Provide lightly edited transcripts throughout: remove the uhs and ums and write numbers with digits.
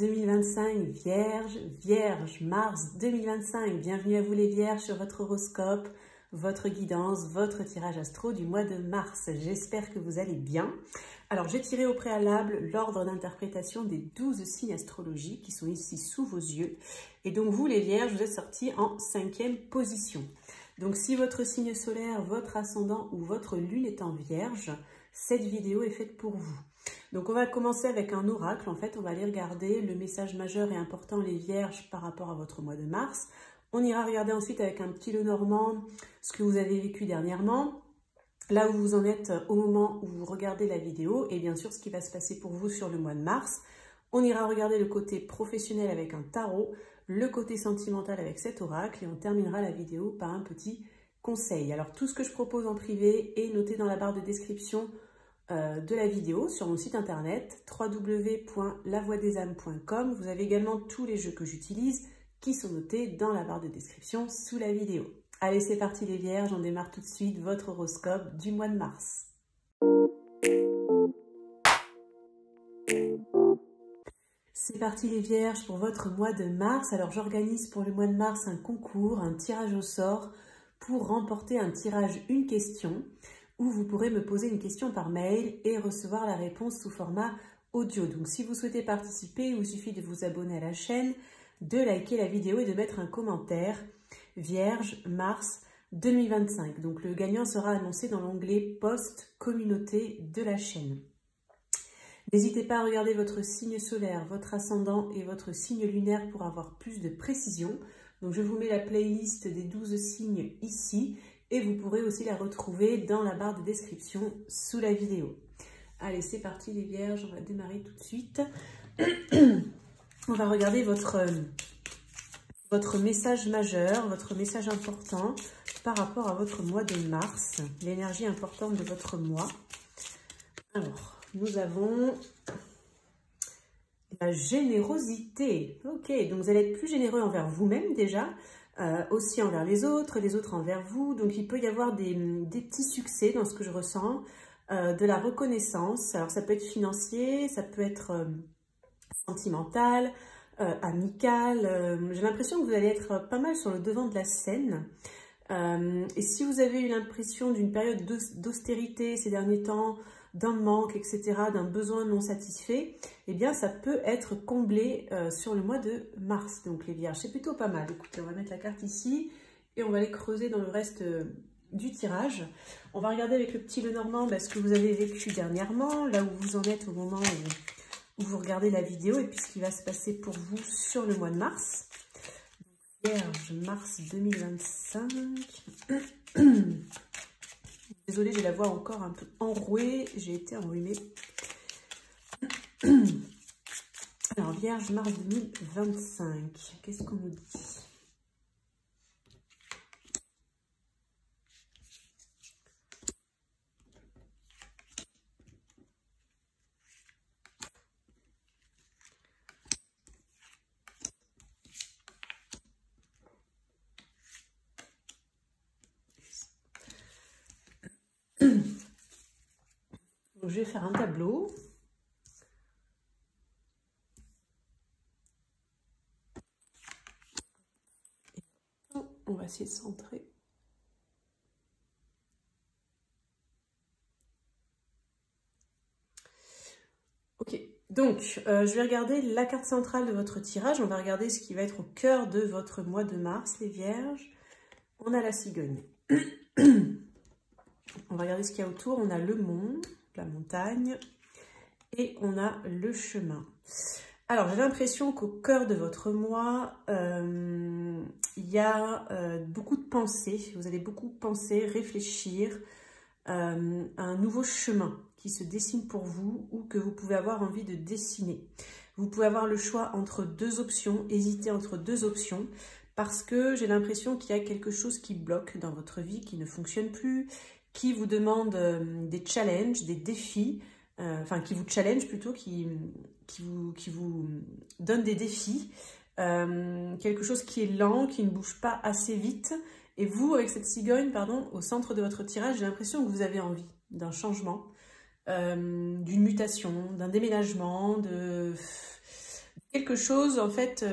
2025, Vierge, Mars 2025. Bienvenue à vous les Vierges sur votre horoscope, votre guidance, votre tirage astro du mois de mars. J'espère que vous allez bien. Alors, j'ai tiré au préalable l'ordre d'interprétation des 12 signes astrologiques qui sont ici sous vos yeux. Et donc, vous les Vierges, vous êtes sortis en 5e position. Donc, si votre signe solaire, votre ascendant ou votre lune est en Vierge, cette vidéo est faite pour vous. Donc, on va commencer avec un oracle. En fait, on va aller regarder le message majeur et important, les Vierges, par rapport à votre mois de mars. On ira regarder ensuite avec un petit Lenormand ce que vous avez vécu dernièrement, là où vous en êtes au moment où vous regardez la vidéo et bien sûr ce qui va se passer pour vous sur le mois de mars. On ira regarder le côté professionnel avec un tarot, le côté sentimental avec cet oracle et on terminera la vidéo par un petit conseil. Alors tout ce que je propose en privé est noté dans la barre de description de la vidéo sur mon site internet www.lavoidesâmes.com. Vous avez également tous les jeux que j'utilise qui sont notés dans la barre de description sous la vidéo. Allez, c'est parti les Vierges, on démarre tout de suite votre horoscope du mois de mars. C'est parti les Vierges pour votre mois de mars. Alors j'organise pour le mois de mars un concours, un tirage au sort pour remporter un tirage une question où vous pourrez me poser une question par mail et recevoir la réponse sous format audio. Donc si vous souhaitez participer, il vous suffit de vous abonner à la chaîne, de liker la vidéo et de mettre un commentaire Vierge mars 2025. Donc le gagnant sera annoncé dans l'onglet post communauté de la chaîne. N'hésitez pas à regarder votre signe solaire, votre ascendant et votre signe lunaire pour avoir plus de précision. Donc je vous mets la playlist des 12 signes ici et vous pourrez aussi la retrouver dans la barre de description sous la vidéo. Allez, c'est parti les Vierges, on va démarrer tout de suite. On va regarder votre message majeur, votre message important par rapport à votre mois de mars, l'énergie importante de votre mois. Alors, nous avons la générosité. Ok, donc vous allez être plus généreux envers vous-même déjà, aussi envers les autres envers vous. Donc il peut y avoir des petits succès dans ce que je ressens, de la reconnaissance. Alors ça peut être financier, ça peut être sentimental, amical. J'ai l'impression que vous allez être pas mal sur le devant de la scène. Et si vous avez eu l'impression d'une période d'austérité ces derniers temps, d'un manque, etc., d'un besoin non satisfait, eh bien ça peut être comblé sur le mois de mars. Donc les Vierges, c'est plutôt pas mal. Écoutez, on va mettre la carte ici et on va aller creuser dans le reste du tirage. On va regarder avec le petit Lenormand ce que vous avez vécu dernièrement, là où vous en êtes au moment où vous regardez la vidéo et puis ce qui va se passer pour vous sur le mois de mars. Vierge, mars 2025. Désolée, j'ai la voix encore un peu enrouée, j'ai été enrhumée. Alors, Vierge, mars 2025, qu'est-ce qu'on nous dit ? Donc, je vais faire un tableau. On va essayer de centrer. Ok, donc je vais regarder la carte centrale de votre tirage. On va regarder ce qui va être au cœur de votre mois de mars, les Vierges. On a la cigogne. On va regarder ce qu'il y a autour. On a le mont, la montagne, et on a le chemin. Alors, j'ai l'impression qu'au cœur de votre mois, il y a beaucoup de pensées. Vous allez beaucoup penser, réfléchir à un nouveau chemin qui se dessine pour vous ou que vous pouvez avoir envie de dessiner. Vous pouvez avoir le choix entre deux options, hésiter entre deux options, parce que j'ai l'impression qu'il y a quelque chose qui bloque dans votre vie, qui ne fonctionne plus, qui vous demande des challenges, des défis, enfin qui vous challenge plutôt, qui vous donne des défis, quelque chose qui est lent, qui ne bouge pas assez vite. Et vous, avec cette cigogne, pardon, au centre de votre tirage, j'ai l'impression que vous avez envie d'un changement, d'une mutation, d'un déménagement, quelque chose en fait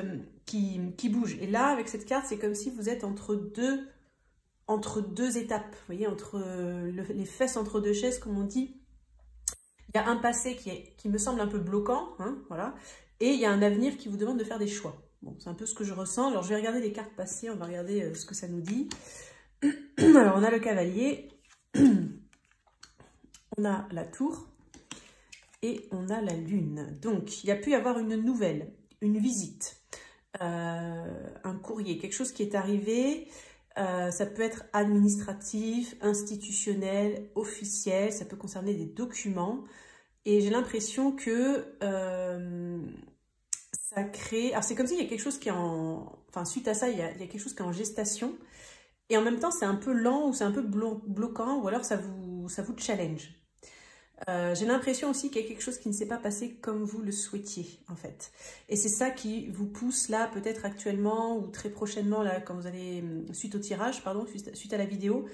qui bouge. Et là, avec cette carte, c'est comme si vous êtes entre deux étapes, vous voyez, entre les fesses entre deux chaises, comme on dit. Il y a un passé qui me semble un peu bloquant, hein, voilà, et il y a un avenir qui vous demande de faire des choix. Bon, c'est un peu ce que je ressens. Alors, je vais regarder les cartes passées, on va regarder ce que ça nous dit. Alors, on a le cavalier, on a la tour et on a la lune. Donc, il y a pu y avoir une nouvelle, une visite, un courrier, quelque chose qui est arrivé. Ça peut être administratif, institutionnel, officiel, ça peut concerner des documents. Et j'ai l'impression que ça crée... Alors c'est comme s'il y a quelque chose qui est en... Enfin, suite à ça, il y a quelque chose qui est en gestation. Et en même temps, c'est un peu lent ou c'est un peu bloquant ou alors ça vous challenge. J'ai l'impression aussi qu'il y a quelque chose qui ne s'est pas passé comme vous le souhaitiez, en fait. Et c'est ça qui vous pousse là, peut-être actuellement ou très prochainement, là, quand vous allez, suite au tirage, pardon, suite à la vidéo,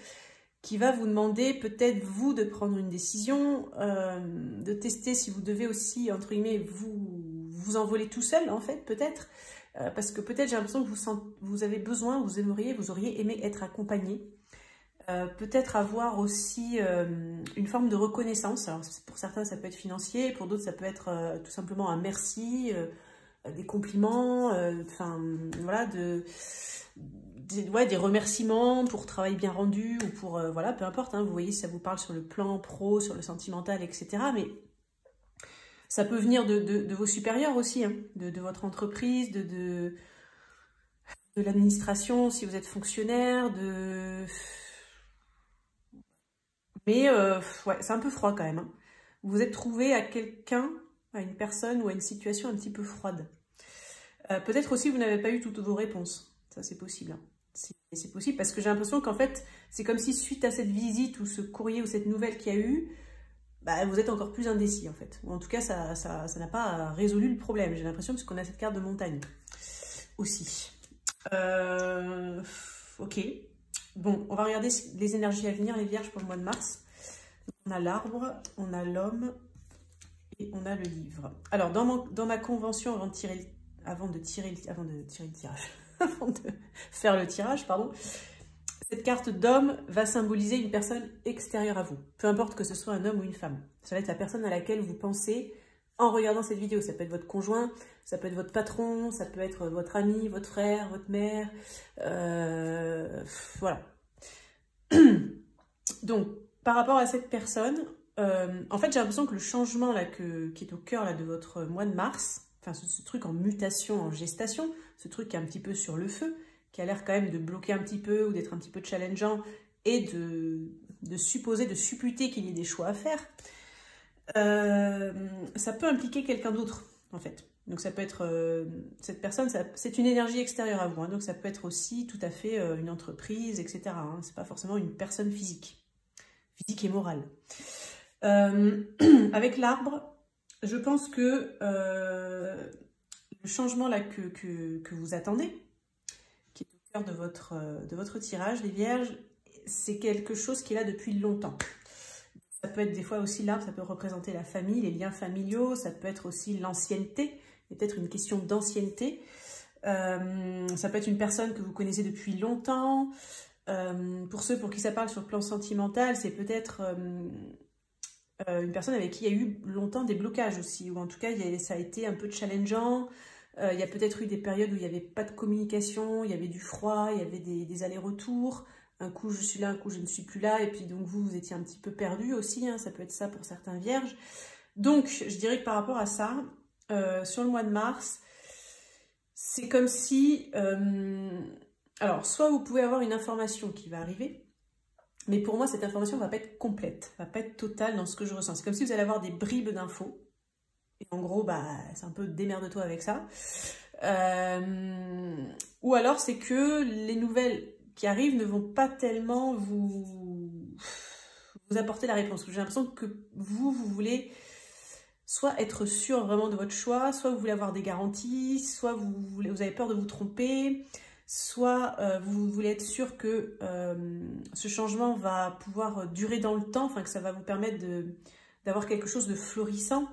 qui va vous demander peut-être vous de prendre une décision, de tester si vous devez aussi, entre guillemets, vous envoler tout seul, en fait, peut-être. Parce que peut-être j'ai l'impression que vous avez besoin, vous auriez aimé être accompagné. Peut-être avoir aussi une forme de reconnaissance. Alors, pour certains, ça peut être financier, pour d'autres, ça peut être tout simplement un merci, des compliments, enfin, voilà, des remerciements pour travail bien rendu ou pour, voilà, peu importe, hein, vous voyez si ça vous parle sur le plan pro, sur le sentimental, etc. Mais ça peut venir de vos supérieurs aussi, hein, de votre entreprise, de l'administration, si vous êtes fonctionnaire, Mais ouais, c'est un peu froid quand même, hein. Vous vous êtes trouvé à quelqu'un, à une personne ou à une situation un petit peu froide. Peut-être aussi vous n'avez pas eu toutes vos réponses. Ça, c'est possible, hein. C'est possible parce que j'ai l'impression qu'en fait, c'est comme si suite à cette visite ou ce courrier ou cette nouvelle qu'il y a eu, bah, vous êtes encore plus indécis en fait. Ou en tout cas, ça n'a pas résolu le problème. J'ai l'impression parce qu'on a cette carte de montagne aussi. Ok. Bon, on va regarder les énergies à venir, les vierges pour le mois de mars. On a l'arbre, on a l'homme et on a le livre. Alors, dans ma convention, avant de faire le tirage, pardon, cette carte d'homme va symboliser une personne extérieure à vous. Peu importe que ce soit un homme ou une femme. Ça va être la personne à laquelle vous pensez en regardant cette vidéo. Ça peut être votre conjoint, ça peut être votre patron, ça peut être votre ami, votre frère, votre mère. Voilà. Donc, par rapport à cette personne, en fait, j'ai l'impression que le changement là, qui est au cœur là, de votre mois de mars, enfin ce truc en mutation, en gestation, ce truc qui est un petit peu sur le feu, qui a l'air quand même de bloquer un petit peu ou d'être un petit peu challengeant et de supputer qu'il y ait des choix à faire, ça peut impliquer quelqu'un d'autre, en fait. Donc ça peut être, cette personne, c'est une énergie extérieure à vous, hein, donc ça peut être aussi tout à fait une entreprise, etc. Hein, c'est pas forcément une personne physique et morale. Avec l'arbre, je pense que le changement là que vous attendez, qui est au cœur de votre tirage, les vierges, c'est quelque chose qui est là depuis longtemps. Ça peut être des fois aussi l'arbre, ça peut représenter la famille, les liens familiaux, ça peut être aussi l'ancienneté, il y a peut-être une question d'ancienneté. Ça peut être une personne que vous connaissez depuis longtemps. Pour ceux pour qui ça parle sur le plan sentimental, c'est peut-être une personne avec qui il y a eu longtemps des blocages aussi, ou en tout cas ça a été un peu challengeant. Il y a peut-être eu des périodes où il n'y avait pas de communication, il y avait du froid, il y avait des allers-retours. Un coup je suis là, un coup je ne suis plus là, et puis donc vous étiez un petit peu perdu aussi, hein, ça peut être ça pour certains vierges. Donc je dirais que par rapport à ça, sur le mois de mars, c'est comme si... alors, soit vous pouvez avoir une information qui va arriver, mais pour moi, cette information ne va pas être complète, ne va pas être totale dans ce que je ressens. C'est comme si vous allez avoir des bribes d'infos. Et en gros, bah, c'est un peu démerde-toi avec ça. Ou alors, c'est que les nouvelles qui arrivent ne vont pas tellement vous apporter la réponse. J'ai l'impression que vous voulez soit être sûr vraiment de votre choix, soit vous voulez avoir des garanties, soit vous avez peur de vous tromper, soit vous voulez être sûr que ce changement va pouvoir durer dans le temps, enfin que ça va vous permettre d'avoir quelque chose de florissant,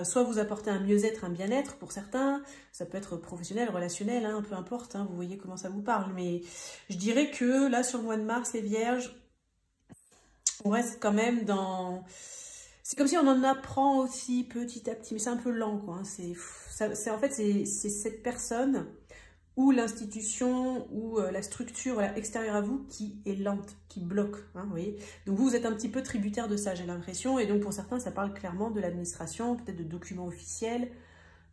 Soit vous apportez un mieux-être, un bien-être pour certains, ça peut être professionnel, relationnel, hein, peu importe, hein, vous voyez comment ça vous parle. Mais je dirais que là, sur le mois de mars, les vierges, on reste quand même dans... C'est comme si on en apprend aussi petit à petit, mais c'est un peu lent, quoi. Hein. En fait, c'est cette personne ou l'institution ou la structure extérieure à vous qui est lente, qui bloque, hein, vous voyez. Donc vous êtes un petit peu tributaire de ça, j'ai l'impression, et donc pour certains, ça parle clairement de l'administration, peut-être de documents officiels,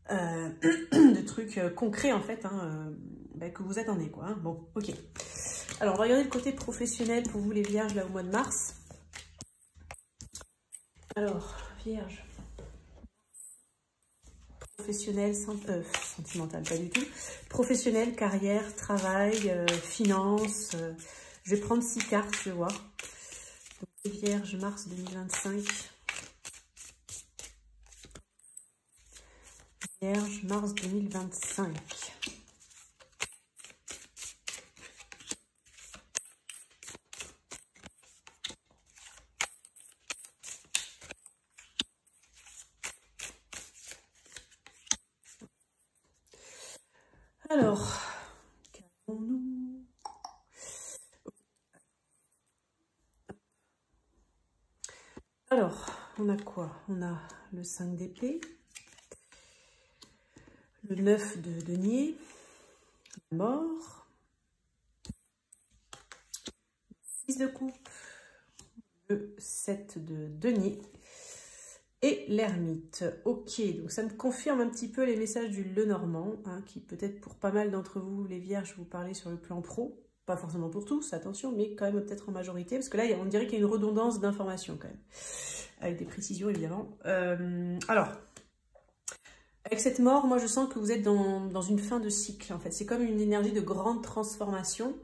de trucs concrets, en fait, hein, que vous attendez, quoi. Hein. Bon, ok. Alors, on va regarder le côté professionnel pour vous, les vierges, là, au mois de mars. Alors, vierge... Professionnel, sentimental, pas du tout. Professionnel, carrière, travail, finance. Je vais prendre 6 cartes, je vais voir. Donc, Vierge, mars 2025. Vierge, mars 2025. Alors, calmons-nous. Alors, on a quoi? On a le 5 d'épée, le 9 de denier, la mort, 6 de coupe, le 7 de denier et l'ermite. Ok, donc ça me confirme un petit peu les messages du Lenormand, hein, qui peut-être pour pas mal d'entre vous, les vierges, vous parlez sur le plan pro. Pas forcément pour tous, attention, mais quand même peut-être en majorité, parce que là, on dirait qu'il y a une redondance d'informations quand même, avec des précisions évidemment. Alors, avec cette mort, moi je sens que vous êtes dans une fin de cycle en fait. C'est comme une énergie de grande transformation.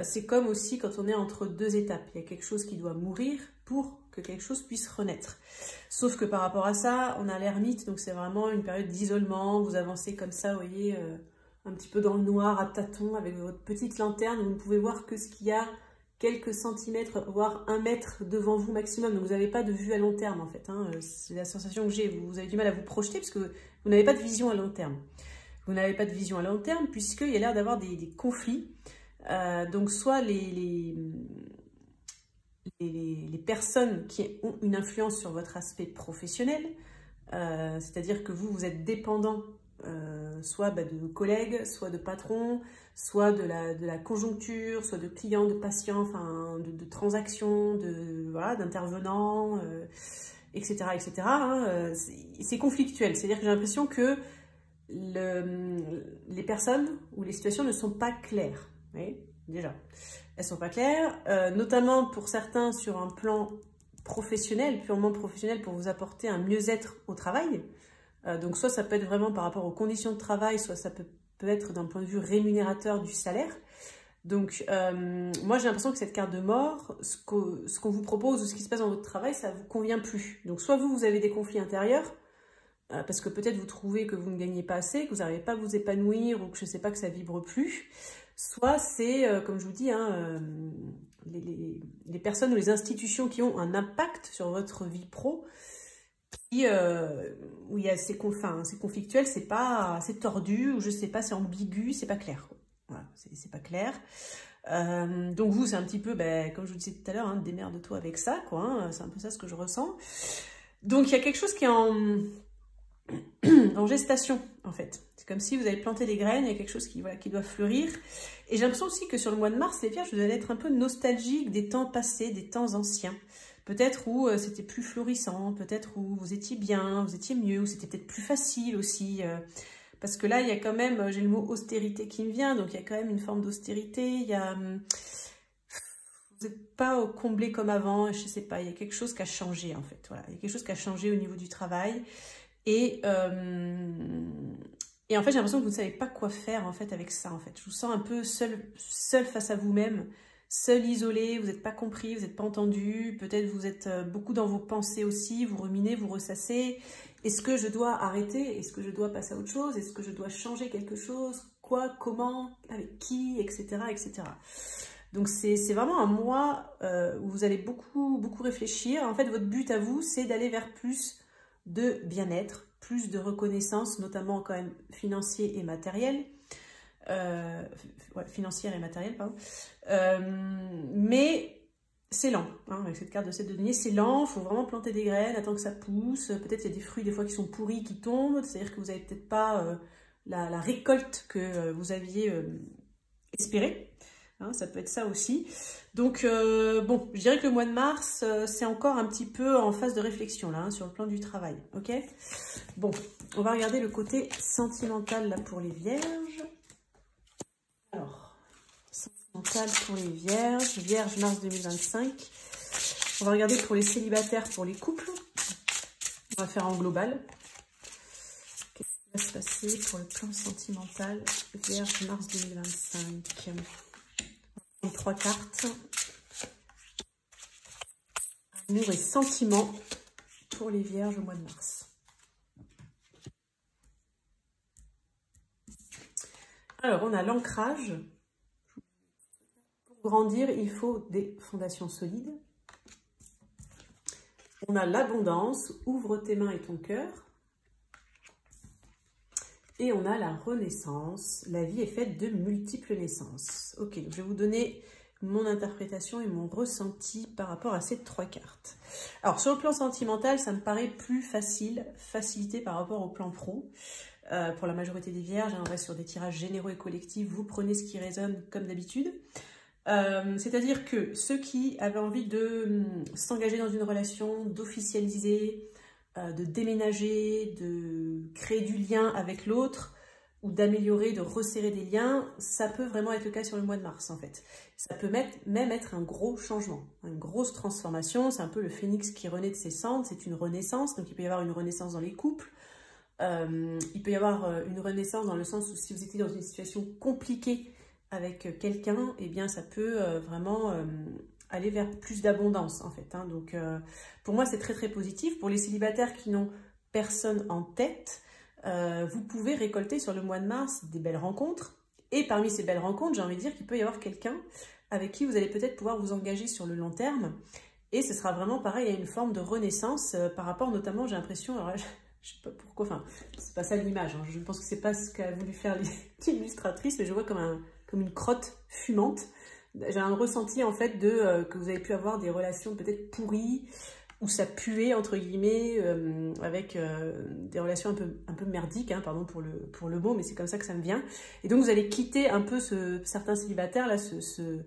C'est comme aussi quand on est entre deux étapes. Il y a quelque chose qui doit mourir pour que quelque chose puisse renaître. Sauf que par rapport à ça, on a l'ermite, donc c'est vraiment une période d'isolement. Vous avancez comme ça, vous voyez, un petit peu dans le noir, à tâtons, avec votre petite lanterne. Vous ne pouvez voir que ce qu'il y a quelques centimètres, voire 1 mètre devant vous maximum. Donc vous n'avez pas de vue à long terme en fait. Hein. C'est la sensation que j'ai. Vous avez du mal à vous projeter parce que vous n'avez pas de vision à long terme. Vous n'avez pas de vision à long terme puisqu'il y a l'air d'avoir des conflits. Donc soit les personnes qui ont une influence sur votre aspect professionnel, c'est-à-dire que vous êtes dépendant soit de collègues, soit de patrons, soit de la conjoncture, soit de clients, de patients, enfin de transactions, voilà, d'intervenants, etc. etc. Hein, c'est conflictuel, c'est-à-dire que j'ai l'impression que les personnes ou les situations ne sont pas claires. Vous voyez, déjà, elles sont pas claires, notamment pour certains sur un plan professionnel, purement professionnel, pour vous apporter un mieux-être au travail. Donc soit ça peut être vraiment par rapport aux conditions de travail, soit ça peut être d'un point de vue rémunérateur du salaire. Donc moi j'ai l'impression que cette carte de mort, ce qu'on vous propose ou ce qui se passe dans votre travail, ça ne vous convient plus. Donc soit vous avez des conflits intérieurs, parce que peut-être vous trouvez que vous ne gagnez pas assez, que vous n'arrivez pas à vous épanouir ou que je ne sais pas, que ça vibre plus. Soit c'est, comme je vous dis, hein, les personnes ou les institutions qui ont un impact sur votre vie pro, où il y a c'est conflictuel, c'est tordu, ou je sais pas, c'est ambigu, c'est pas clair. Quoi. Voilà, c'est pas clair. Donc vous, c'est un petit peu, comme je vous disais tout à l'heure, hein, démerde-toi avec ça, quoi. Hein, c'est un peu ça ce que je ressens. Donc il y a quelque chose qui est en gestation, en fait. C'est comme si vous avez planté des graines, il y a quelque chose qui doit fleurir. Et j'ai l'impression aussi que sur le mois de mars, les vierges, vous allez être un peu nostalgique des temps passés, des temps anciens. Peut-être où c'était plus florissant, peut-être où vous étiez bien, vous étiez mieux, où c'était peut-être plus facile aussi. Parce que là, il y a quand même, j'ai le mot austérité qui me vient, donc il y a quand même une forme d'austérité. Il y a... Vous n'êtes pas comblé comme avant, je ne sais pas, il y a quelque chose qui a changé en fait. Voilà, il y a quelque chose qui a changé au niveau du travail. Et en fait, j'ai l'impression que vous ne savez pas quoi faire en fait avec ça. En fait, je vous sens un peu seul face à vous-même, seul, isolé. Vous n'êtes pas compris, vous n'êtes pas entendu. Peut-être vous êtes beaucoup dans vos pensées aussi. Vous ruminez, vous ressassez. Est-ce que je dois arrêter? Est-ce que je dois passer à autre chose? Est-ce que je dois changer quelque chose? Quoi? Comment? Avec qui? Etc. etc. Donc c'est vraiment un mois où vous allez beaucoup réfléchir. En fait, votre but à vous, c'est d'aller vers plus de bien-être, plus de reconnaissance, notamment quand même financière et matérielle. Financière et matérielle, pardon. Mais c'est lent, hein, avec cette carte de 7 de denier, c'est lent, il faut vraiment planter des graines, attendre que ça pousse. Peut-être il y a des fruits des fois qui sont pourris, qui tombent, c'est-à-dire que vous n'avez peut-être pas la récolte que vous aviez espérée. Hein, ça peut être ça aussi. Donc, bon, je dirais que le mois de mars, c'est encore un petit peu en phase de réflexion, là, hein, sur le plan du travail, ok? Bon, on va regarder le côté sentimental, là, pour les vierges. Alors, sentimental pour les vierges, vierge mars 2025. On va regarder pour les célibataires, pour les couples. On va faire en global. Qu'est-ce qui va se passer pour le plan sentimental, vierge mars 2025? Les 3 cartes. Amour et sentiment pour les vierges au mois de mars. Alors, on a l'ancrage. Pour grandir, il faut des fondations solides. On a l'abondance. Ouvre tes mains et ton cœur. Et on a la renaissance. La vie est faite de multiples naissances. Ok, donc je vais vous donner mon interprétation et mon ressenti par rapport à ces 3 cartes. Alors, sur le plan sentimental, ça me paraît plus facilité par rapport au plan pro. Pour la majorité des vierges, on reste sur des tirages généraux et collectifs. Vous prenez ce qui résonne comme d'habitude. C'est-à-dire que ceux qui avaient envie de s'engager dans une relation, d'officialiser, de déménager, de créer du lien avec l'autre ou d'améliorer, de resserrer des liens, ça peut vraiment être le cas sur le mois de mars en fait. Ça peut même être un gros changement, une grosse transformation, c'est un peu le phénix qui renaît de ses cendres, c'est une renaissance, donc il peut y avoir une renaissance dans les couples, il peut y avoir une renaissance dans le sens où si vous étiez dans une situation compliquée avec quelqu'un, eh bien ça peut vraiment aller vers plus d'abondance en fait. Hein. Donc pour moi c'est très très positif. Pour les célibataires qui n'ont personne en tête, vous pouvez récolter sur le mois de mars des belles rencontres. Et parmi ces belles rencontres, j'ai envie de dire qu'il peut y avoir quelqu'un avec qui vous allez peut-être pouvoir vous engager sur le long terme. Et ce sera vraiment pareil, il y a une forme de renaissance par rapport notamment, j'ai l'impression, alors je sais pas pourquoi, enfin c'est pas ça l'image, hein, je pense que c'est pas ce qu'a voulu faire l'illustratrice, mais je vois comme une crotte fumante. J'ai un ressenti en fait que vous avez pu avoir des relations peut-être pourries, où ça puait entre guillemets, avec des relations un peu merdiques, hein, pardon pour le mot, mais c'est comme ça que ça me vient. Et donc vous allez quitter un peu certains célibataires, là, ce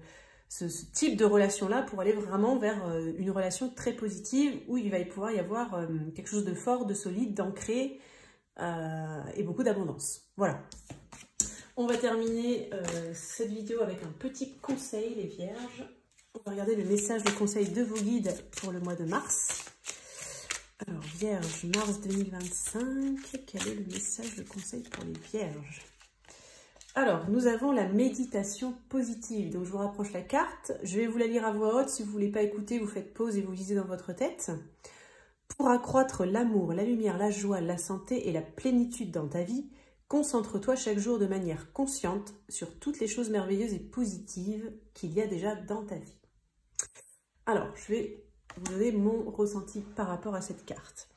type de relation-là pour aller vraiment vers une relation très positive où il va pouvoir y avoir quelque chose de fort, de solide, d'ancré et beaucoup d'abondance. Voilà. On va terminer cette vidéo avec un petit conseil, les vierges. On va regarder le message de conseil de vos guides pour le mois de mars. Alors, vierge, mars 2025, quel est le message de conseil pour les vierges? Alors, nous avons la méditation positive. Donc, je vous rapproche la carte. Je vais vous la lire à voix haute. Si vous ne voulez pas écouter, vous faites pause et vous lisez dans votre tête. Pour accroître l'amour, la lumière, la joie, la santé et la plénitude dans ta vie, concentre-toi chaque jour de manière consciente sur toutes les choses merveilleuses et positives qu'il y a déjà dans ta vie. Alors, je vais vous donner mon ressenti par rapport à cette carte.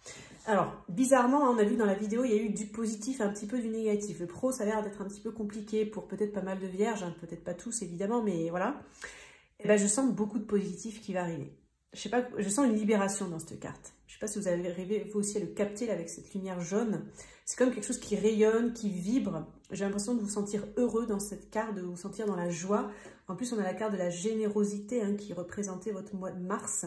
Alors, bizarrement, on a vu dans la vidéo, il y a eu du positif, un petit peu du négatif. Le pro, ça a l'air d'être un petit peu compliqué pour peut-être pas mal de vierges, hein, peut-être pas tous évidemment, mais voilà. Et ben, je sens beaucoup de positif qui va arriver. Je sais pas, je sens une libération dans cette carte. Je sais pas si vous avez arrivé vous aussi à le capter là, avec cette lumière jaune. C'est comme quelque chose qui rayonne, qui vibre. J'ai l'impression de vous sentir heureux dans cette carte, de vous sentir dans la joie. En plus, on a la carte de la générosité hein, qui représentait votre mois de mars.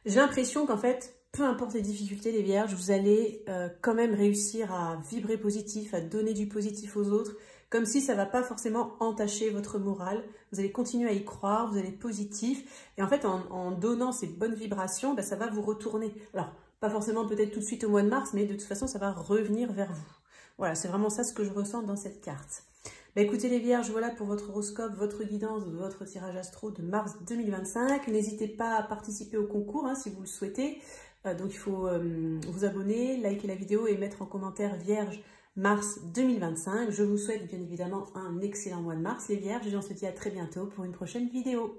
J'ai l'impression qu'en fait, peu importe les difficultés, les vierges, vous allez quand même réussir à vibrer positif, à donner du positif aux autres, comme si ça ne va pas forcément entacher votre morale. Vous allez continuer à y croire, vous allez être positif. Et en fait, en donnant ces bonnes vibrations, ben, ça va vous retourner. Alors, pas forcément peut-être tout de suite au mois de mars, mais de toute façon, ça va revenir vers vous. Voilà, c'est vraiment ça ce que je ressens dans cette carte. Ben, écoutez les vierges, voilà pour votre horoscope, votre guidance, votre tirage astro de mars 2025. N'hésitez pas à participer au concours hein, si vous le souhaitez. Donc il faut vous abonner, liker la vidéo et mettre en commentaire vierge mars 2025. Je vous souhaite bien évidemment un excellent mois de mars les vierges et on se dit à très bientôt pour une prochaine vidéo.